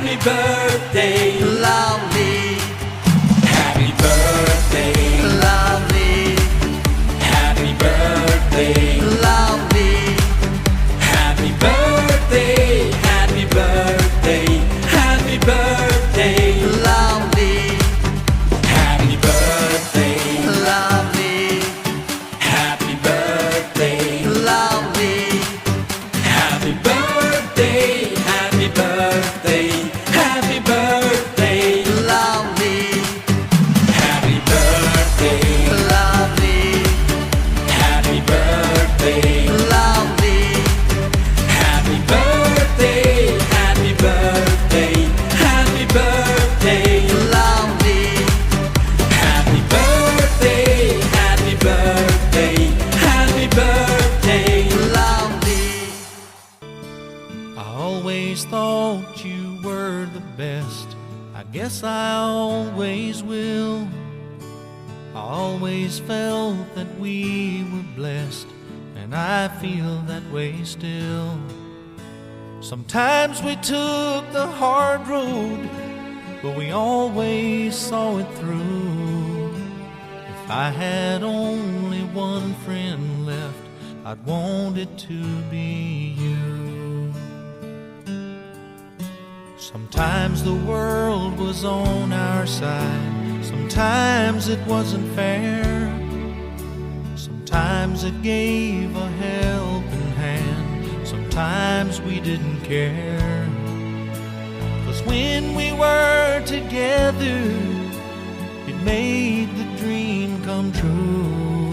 Happy birthday, lovely, happy birthday, lovely, happy birthday, lovely, happy birthday, happy birthday, happy birthday, lovely, happy birthday, lovely, happy birthday, lovely, happy birthday, happy birthday, happy birthday, lovely, happy birthday, lovely, happy birthday, lovely, happy birthday, happy birthday, happy birthday, lovely, happy birthday, happy birthday, happy birthday. lovely. I always thought you were the best. I guess I always will. I always felt that we were blessed, and I feel that way still. Sometimes we took the hard road, but we always saw it through. If I had only one friend left, I'd want it to be you. Sometimes the world was on our side, sometimes it wasn't fair. Sometimes it gave a helping hand, sometimes we didn't care. 'Cause when we were together, it made the dream come true.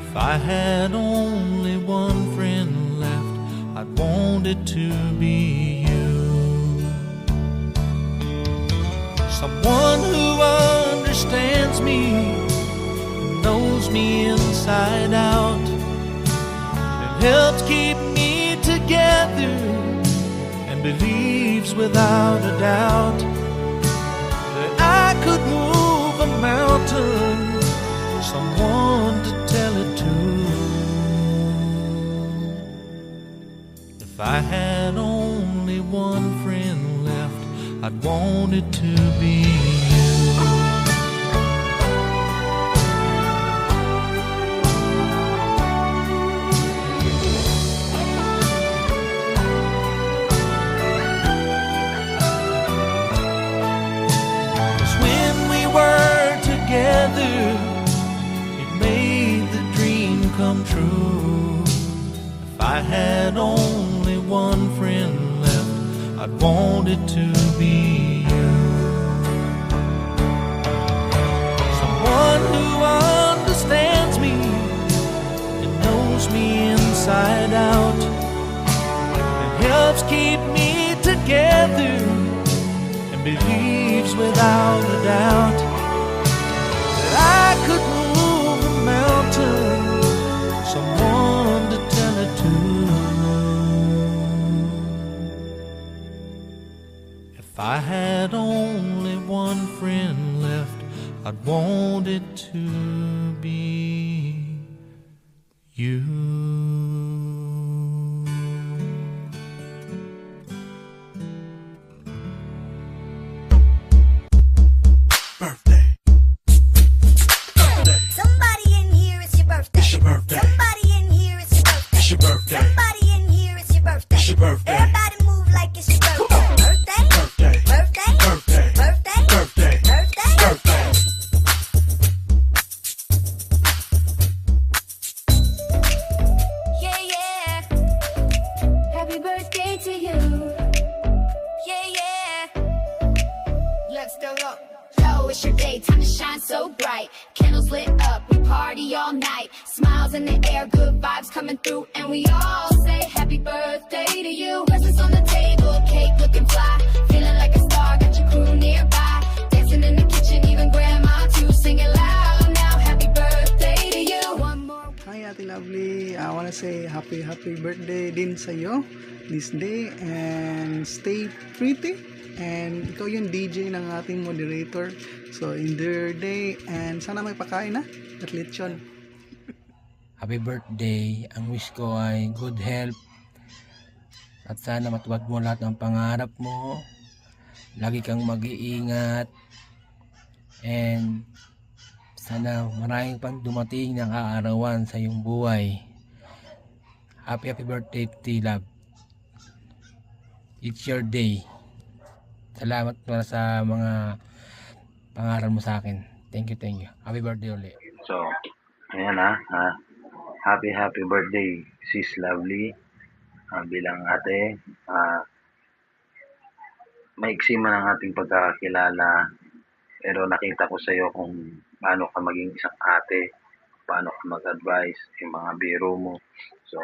If I had only one friend left, I'd want it to be you. Someone who understands me, knows me inside out, and helps keep me together, and believes without a doubt that I could move a mountain, someone to tell it to. If I had only one friend left, I'd want it to be you. Together, it made the dream come true. If I had only one friend left, I'd want it to be you. Someone who understands me and knows me inside out, and helps keep me together, and believes without a doubt I could move a mountain, someone to tell it to. If I had only one friend left, I'd want it to be you. Birthday. Somebody in here, it's your birthday. It's your birthday. Somebody in here, it's your birthday. It's your birthday. Somebody in here, it's your birthday. It's your birthday. Everybody move like it's your birthday. Birthday. Birthday. Birthday. Birthday. Birthday. Birthday. Birthday. Birthday. Yeah, yeah. Happy birthday to you. Yeah, yeah. Let's go up. Yo, it's your day, time to shine so bright. Candles lit up, we party all night. Smiles in the air, good vibes coming through. And we all say happy birthday to you. Presents on the table, cake looking fly. Feeling like a star, got your crew nearby. Dancing in the kitchen, even grandma too. Singing loud now, happy birthday to you. One more. Hi Ate Lovely, I wanna say happy birthday din sa'yo this day, and stay pretty. And ikaw yung DJ ng ating moderator. So enjoy your day, and sana may pakain na at lechon. Happy birthday. Ang wish ko ay good health. At sana matupad mo lahat ng pangarap mo. lagi kang mag-iingat, and sana maraming pang dumating na kaarawan sa iyong buhay. Happy birthday, T-Love. It's your day. Salamat para sa mga pangaral mo sa akin. Thank you, thank you. Happy birthday ulit. So, ayan happy birthday sis Lovely. Bilang ate, maiksi man ang ating pagkakakilala, pero nakita ko sa iyo kung paano ka maging isang ate, paano ka mag-advise, yung mga biro mo. So,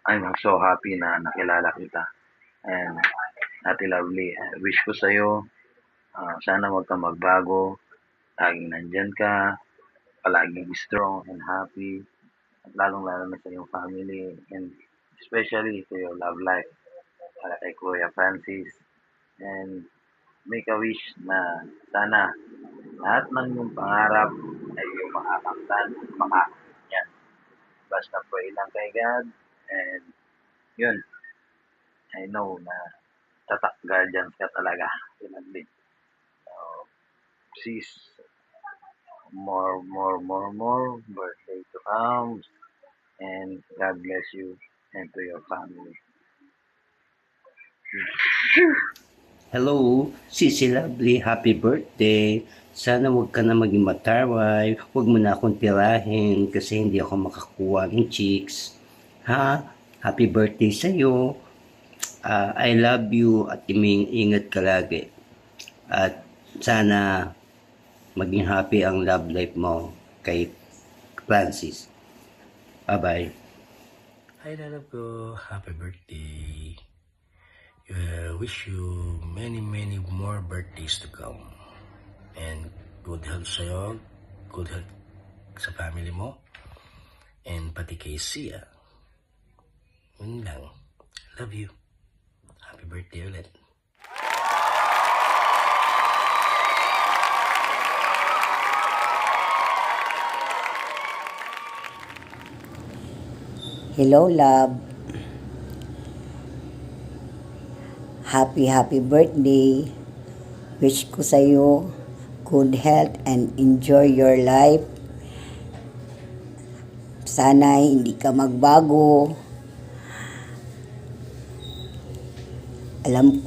I'm so happy na nakilala kita. And Ate Lovely, wish ko sa iyo, sana wag ka magbago, laging nandyan ka, palaging strong and happy, at lalong-lalo na sa iyong family, and especially to your love life, para kay Kuya Francis. And make a wish na sana lahat ng iyong pangarap ay iyong makakamtan, makakamtan yan. Basta pray lang kay God, and yun, I know na tatak guardians ka talaga. Lovely. So, sis, more birthday to come, and God bless you and to your family. Hello, Sisi Lovely, happy birthday. Sana wag ka na maging mataway, wag mo na akong tirahin kasi hindi ako makakuha ng chicks. Ha? Happy birthday sa'yo. I love you at ingat ka lagi. At sana maging happy ang love life mo kay Francis. Bye-bye. Hi, love ko. Happy birthday. Wish you many more birthdays to come. And good health sa'yo, good health sa family mo, and pati kay Sia. Yun lang. Love you. Happy birthday ulit. Hello, love. Happy birthday. Wish ko sa'yo good health and enjoy your life. Sana hindi ka magbago. Alam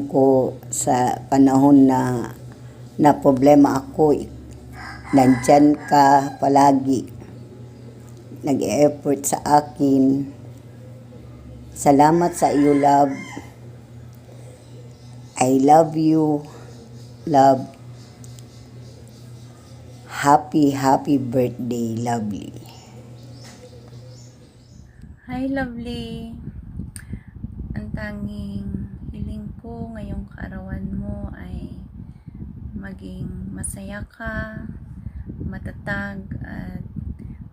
ko sa panahon na problema ako, nandyan ka palagi. Nag-e-effort sa akin. Salamat sa iyo, love. I love you, love. Happy birthday, Lovely. Hi, Lovely. Ang tanging hiling ko ngayong kaarawan mo ay maging masaya ka, matatag, at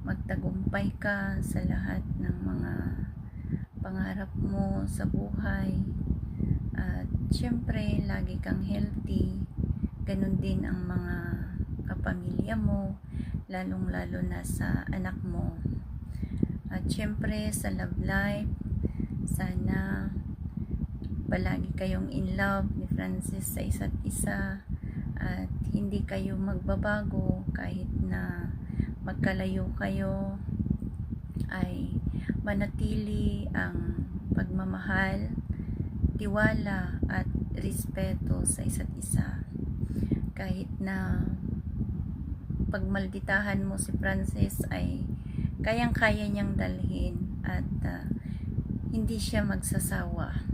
magtagumpay ka sa lahat ng mga pangarap mo sa buhay. At syempre, lagi kang healthy. Ganun din ang mga kapamilya mo, lalong-lalo na sa anak mo. At syempre, sa love life, sana palagi kayong in love ni Francis sa isa't isa, at hindi kayo magbabago kahit na magkalayo kayo, ay manatili ang pagmamahal, tiwala at respeto sa isa't isa. Kahit na pagmalditahan mo si Francis ay kayang-kaya niyang dalhin, at hindi siya magsasawa.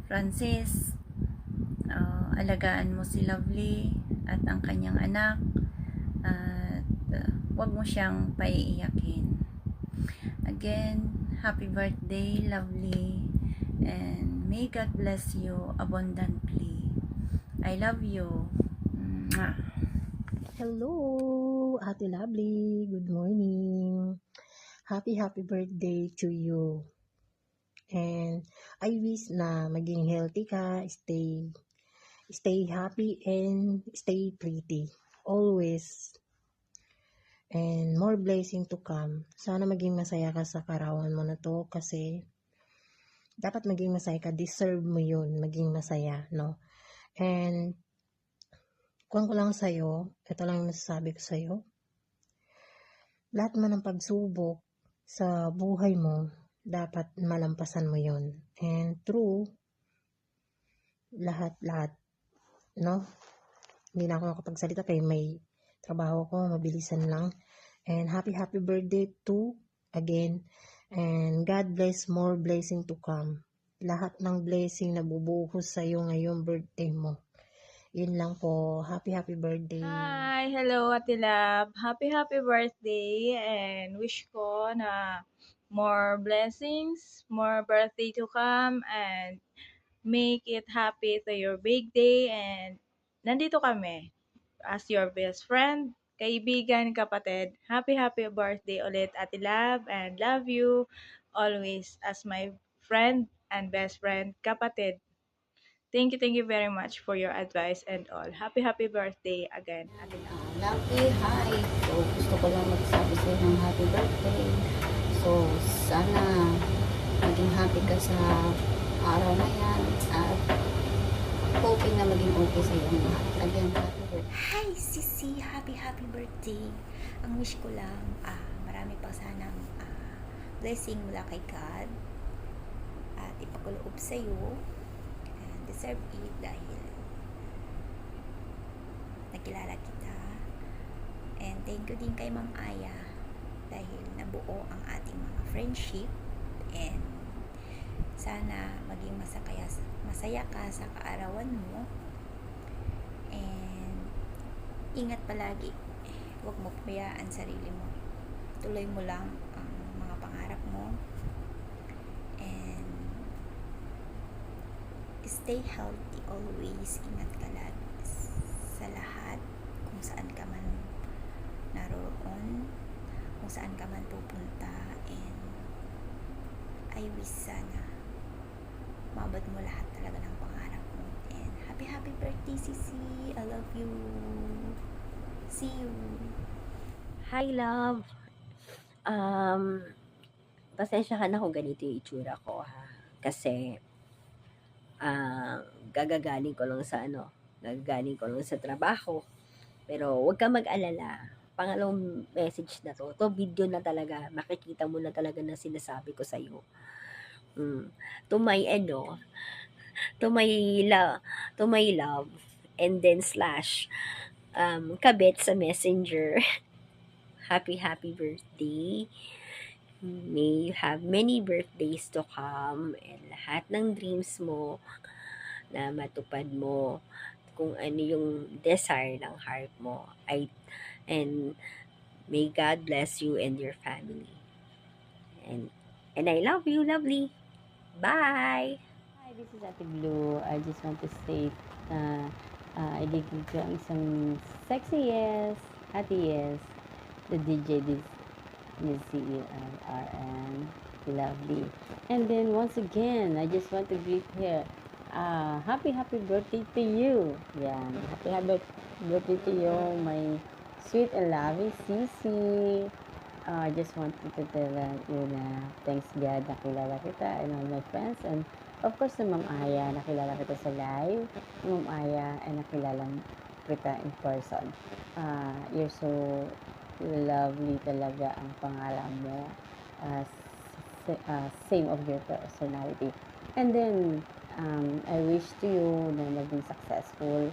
Francis, alagaan mo si Lovely at ang kanyang anak, at huwag mo siyang paiiyakin. Again, happy birthday, Lovely, and may God bless you abundantly. I love you. Mwah. Hello, Ate Lovely. Good morning. Happy birthday to you. And I wish na maging healthy ka, stay happy and stay pretty. Always. And more blessing to come. Sana maging masaya ka sa karawan mo na to kasi dapat maging masaya ka. Deserve mo yun, maging masaya, no? And, kung ko lang sa'yo, ito lang yung masasabi ko sa'yo. Lahat man ng pagsubok sa buhay mo, dapat malampasan mo yun. And true, lahat, no? Hindi na ako makapagsalita kaya may trabaho ko, mabilisan lang. And happy birthday to again. And God bless, more blessing to come. Lahat ng blessing na bubuhos sa'yo ngayong birthday mo. Yun lang po. Happy birthday. Hi! Hello, Ate Lab. Happy birthday and wish ko na more blessings, more birthday to come and make it happy to your big day and nandito kami as your best friend, kaibigan, kapatid. Happy birthday ulit, Ate Lab, and love you always as my friend and best friend, kapatid. Thank you very much for your advice and all. Happy birthday again, Ate Lab. Lucky, hi! So, gusto ko lang magsabi sa'yo ng happy birthday. So, sana maging happy ka sa araw na yan at hoping na maging okay sa iyo lahat. Again, happy birthday. Hi, Sisi! Happy birthday! Ang wish ko lang, marami pa sanang blessing mula kay God at ipakuloob sa iyo. And deserve it dahil nakilala kita. And thank you din kay Ma'am Aya dahil nabuo ang ating mga friendship. And sana maging masaya ka sa kaarawan mo. And ingat palagi. Huwag mo pabayaan sarili mo. Tuloy mo lang ang mga pangarap mo. And stay healthy always. Ingat ka lagi sa lahat. Kung saan ka man naroon. Kung saan ka man pupunta. And I wish sana mabot mo lahat talaga ng pangarap mo. And happy birthday, Sisi. I love you. See you. Hi, love. Pasensya ka na kung ganito yung itsura ko, ha? Kasi, gagagaling ko lang sa trabaho. Pero, huwag ka mag-alala. Pangalawang message na to video na talaga, makikita mo na talaga na sinasabi ko sa'yo. To my love, and then / kabit sa messenger. Happy birthday. May you have many birthdays to come and lahat ng dreams mo na matupad mo, kung ano yung desire ng heart mo. And may God bless you and your family. And I love you, lovely. Bye! Hi, this is Ate Blue. I just want to say ibigay ko ang isang sexy yes, happy yes, the DJ this RN, lovely. And then once again, I just want to greet here, happy birthday to you. Yeah, happy birthday to you, my sweet and loving Sisi. I just wanted to tell you na thanks God, nakilala kita and all my friends, and of course na Ma'am Aya, nakilala kita sa live, Ma'am Aya, and nakilala kita in person. You're so lovely talaga ang pangalan mo, same of your personality. And then, I wish to you na maging successful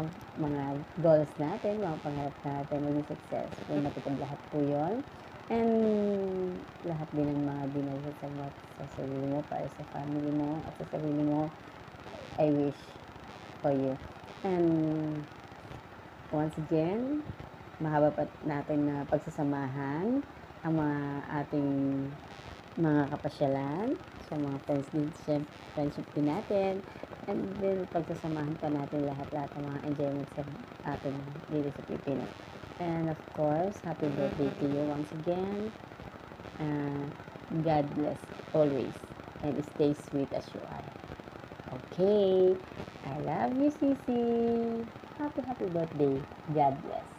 ang mga goals natin, mga pangarap natin, maging successful, matupad lahat po yun. And lahat din ng mga dinasal mo sa sarili mo, para sa family mo at sa sarili mo, I wish for you. And once again, mahaba pa natin na pagsasamahan ang mga ating mga kapasyalan sa mga friendship din natin. And then pagsasamahan pa natin lahat ng mga enjoyment sa atin dito sa Pilipinas. And of course, happy birthday to you once again. God bless always. And stay sweet as you are. Okay. I love you, Sisi. Happy birthday. God bless.